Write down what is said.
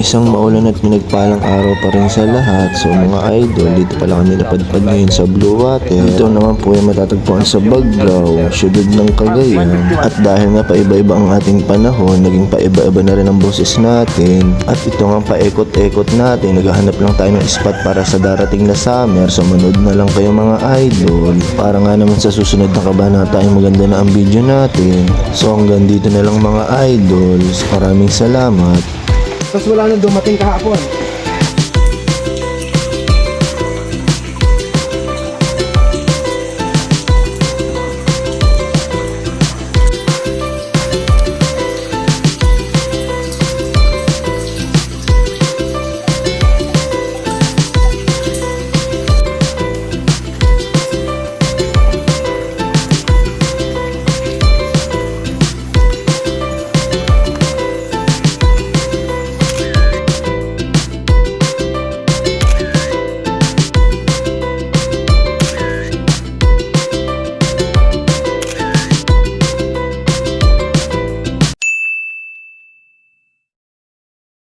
Isang maulan at pinagpalang araw pa rin sa lahat. So mga idol, dito pala kami napadpad ngayon sa Blue Water. Ito naman po ay matatagpuan sa Baggao, syudad ng Cagayan. At dahil nga paiba-iba ang ating panahon, naging paiba-iba na rin ang boses natin. At ito nga paikot-ikot natin, naghahanap lang tayo ng spot para sa darating na summer. So manood na lang kayo mga idol. Para nga naman sa susunod na kabanata ay maganda na ang video natin. So hanggang dito na lang mga idol. Maraming salamat. Tapos wala nang dumating kahapon.